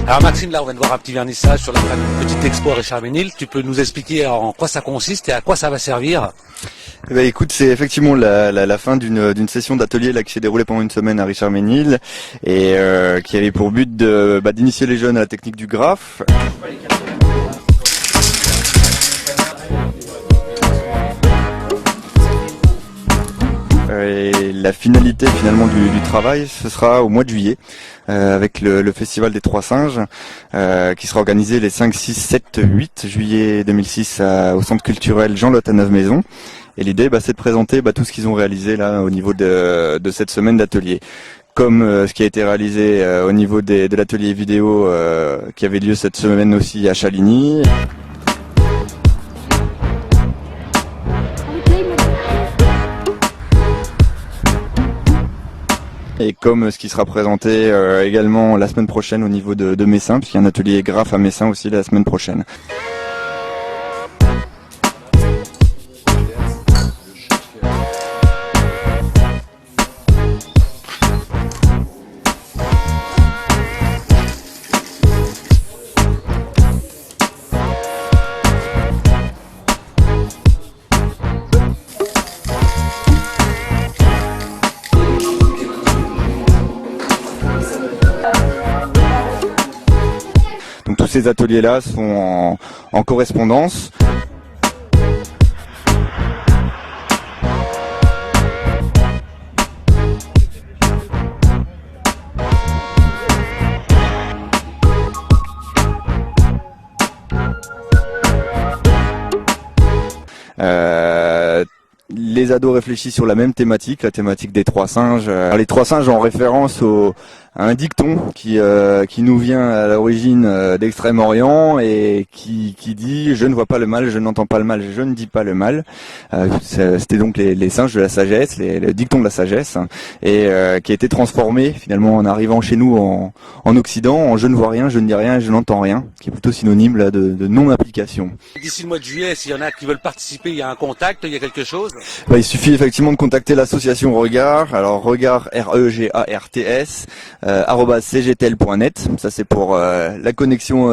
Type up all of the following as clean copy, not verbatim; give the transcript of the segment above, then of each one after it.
Alors Maxime, là on vient de voir un petit vernissage sur la petite expo Richard Ménil. Tu peux nous expliquer en quoi ça consiste et à quoi ça va servir? Eh ben, écoute, c'est effectivement la fin d'une session d'atelier là qui s'est déroulée pendant une semaine à Richard Ménil et qui avait pour but d'initier les jeunes à la technique du graphe. Et la finalité finalement du travail, ce sera au mois de juillet avec le festival des Trois Singes qui sera organisé les 5, 6, 7, 8 juillet 2006 au centre culturel Jean Lotte à Neuve-Maisons. Et l'idée, c'est de présenter tout ce qu'ils ont réalisé là au niveau de cette semaine d'atelier. Comme ce qui a été réalisé au niveau de l'atelier vidéo qui avait lieu cette semaine aussi à Chaligny. Et comme ce qui sera présenté également la semaine prochaine au niveau de Messin, puisqu'il y a un atelier graphe à Messin aussi la semaine prochaine. Donc tous ces ateliers-là sont en correspondance. Les ados réfléchissent sur la même thématique, la thématique des trois singes. Alors, les trois singes en référence à un dicton qui nous vient à l'origine d'Extrême-Orient et qui dit « Je ne vois pas le mal, je n'entends pas le mal, je ne dis pas le mal ». C'était donc les singes de la sagesse, le dicton de la sagesse, et qui a été transformé finalement en arrivant chez nous en Occident en « Je ne vois rien, je ne dis rien, je n'entends rien », qui est plutôt synonyme là de non-application. D'ici le mois de juillet, s'il y en a qui veulent participer, il y a un contact, il y a quelque chose? Il suffit effectivement de contacter l'association Regard, alors Regard REGARTS @cgtl.net, ça c'est pour la connexion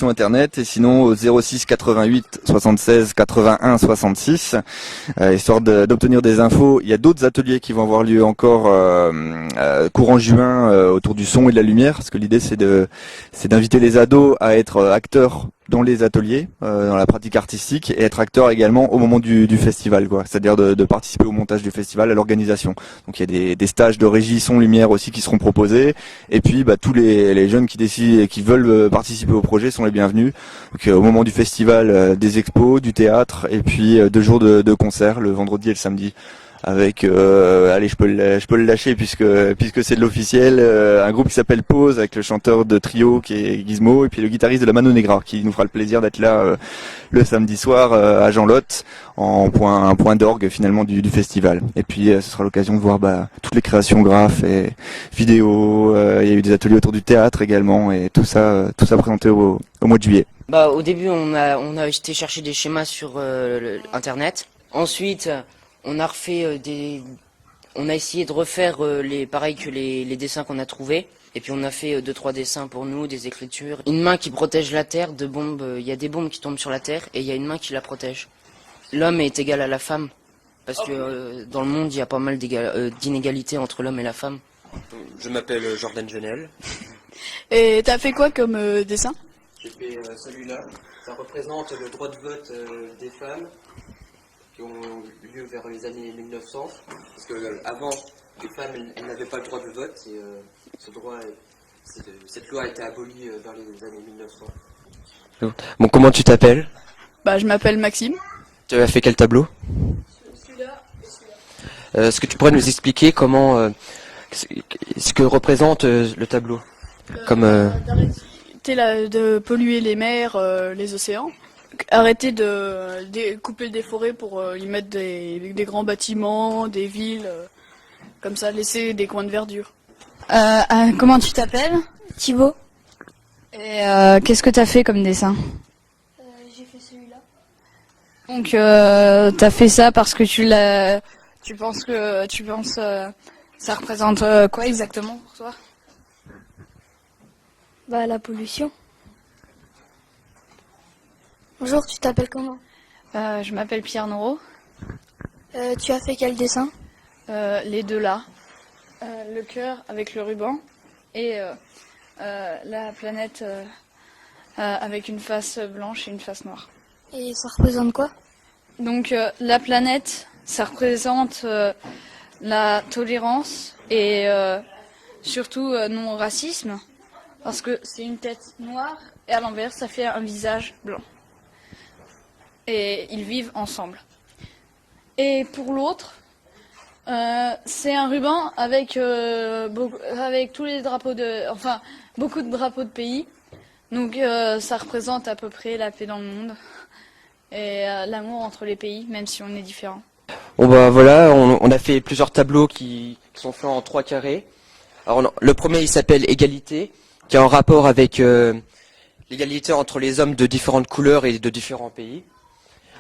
internet, et sinon au 06 88 76 81 66 histoire d'obtenir des infos. Il y a d'autres ateliers qui vont avoir lieu encore courant juin autour du son et de la lumière, parce que l'idée c'est d'inviter les ados à être acteurs dans les ateliers, dans la pratique artistique, et être acteur également au moment du festival, quoi. C'est-à-dire de participer au montage du festival, à l'organisation. Donc il y a des stages de régie son lumière aussi qui seront proposés, et puis tous les jeunes qui décident et qui veulent participer au projet sont les bienvenus. Donc au moment du festival, des expos, du théâtre, et puis 2 jours de concerts, le vendredi et le samedi. Avec allez, je peux le lâcher puisque c'est de l'officiel, un groupe qui s'appelle Pause, avec le chanteur de trio qui est Gizmo, et puis le guitariste de la Mano Negra qui nous fera le plaisir d'être là le samedi soir à Jean Lotte, en point d'orgue finalement du festival. Et puis ce sera l'occasion de voir toutes les créations graphes et vidéos. Il y a eu des ateliers autour du théâtre également, et tout ça présenté au mois de juillet. Au début on a été chercher des schémas sur internet. Ensuite on a refait on a essayé de refaire pareil que les dessins qu'on a trouvés. Et puis on a fait 2-3 dessins pour nous, des écritures. Une main qui protège la terre de bombes. Il y a des bombes qui tombent sur la terre et il y a une main qui la protège. L'homme est égal à la femme. Parce que dans le monde, il y a pas mal d'inégalités entre l'homme et la femme. Je m'appelle Jordan Genel. Et t'as fait quoi comme dessin? J'ai fait celui-là. Ça représente le droit de vote des femmes qui ont eu lieu vers les années 1900. Parce que avant, les femmes elles n'avaient pas le droit de vote, et cette loi a été abolie vers les années 1900. Bon, comment tu t'appelles? Je m'appelle Maxime. Tu as fait quel tableau? Celui-là et celui-là. Est-ce que tu pourrais nous expliquer ce que représente le tableau? D'arrêter de polluer les mers, les océans. Arrêter de couper des forêts pour y mettre des grands bâtiments, des villes, comme ça, laisser des coins de verdure. Comment tu t'appelles? Thibaut. Et qu'est-ce que t'as fait comme dessin? J'ai fait celui-là. Donc t'as fait ça parce que tu penses Ça représente quoi exactement pour toi? Bah, la pollution. Bonjour, tu t'appelles comment? Je m'appelle Pierre Noro. Tu as fait quel dessin? Les deux là. Le cœur avec le ruban et la planète avec une face blanche et une face noire. Et ça représente quoi? Donc la planète, ça représente la tolérance et surtout non-racisme, parce que c'est une tête noire et à l'envers, ça fait un visage blanc. Et ils vivent ensemble. Et pour l'autre, c'est un ruban avec avec tous les drapeaux beaucoup de drapeaux de pays. Donc ça représente à peu près la paix dans le monde et l'amour entre les pays, même si on est différents. Bon bah voilà, on a fait plusieurs tableaux qui sont faits en 3 carrés. Alors le premier il s'appelle Égalité, qui est en rapport avec l'égalité entre les hommes de différentes couleurs et de différents pays.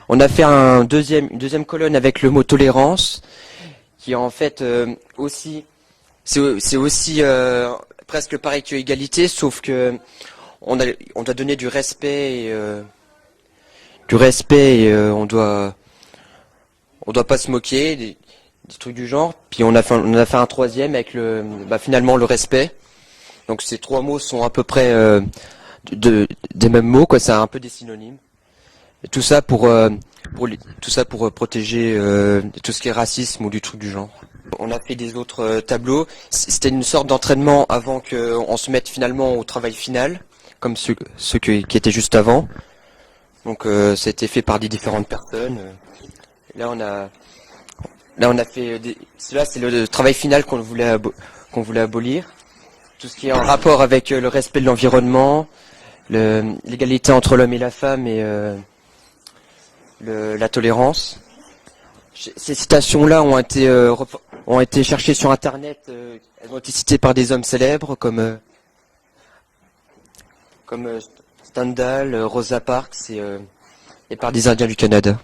On a fait une deuxième colonne avec le mot tolérance, qui est en fait aussi, c'est aussi presque pareil que égalité, sauf que on doit donner du respect et on doit pas se moquer des trucs du genre. Puis on a fait un troisième avec finalement le respect. Donc ces 3 mots sont à peu près des mêmes mots, quoi. C'est un peu des synonymes. Et tout ça pour protéger tout ce qui est racisme ou du truc du genre. On a fait des autres tableaux. C'était une sorte d'entraînement avant qu'on se mette finalement au travail final, comme ceux qui étaient juste avant. Donc ça a été fait par des différentes personnes. Là on a fait cela, c'est le travail final qu'on voulait abolir. Tout ce qui est en rapport avec le respect de l'environnement, l'égalité entre l'homme et la femme et la tolérance. Ces citations-là ont été cherchées sur Internet. Elles ont été citées par des hommes célèbres comme Stendhal, Rosa Parks et par des Indiens du Canada.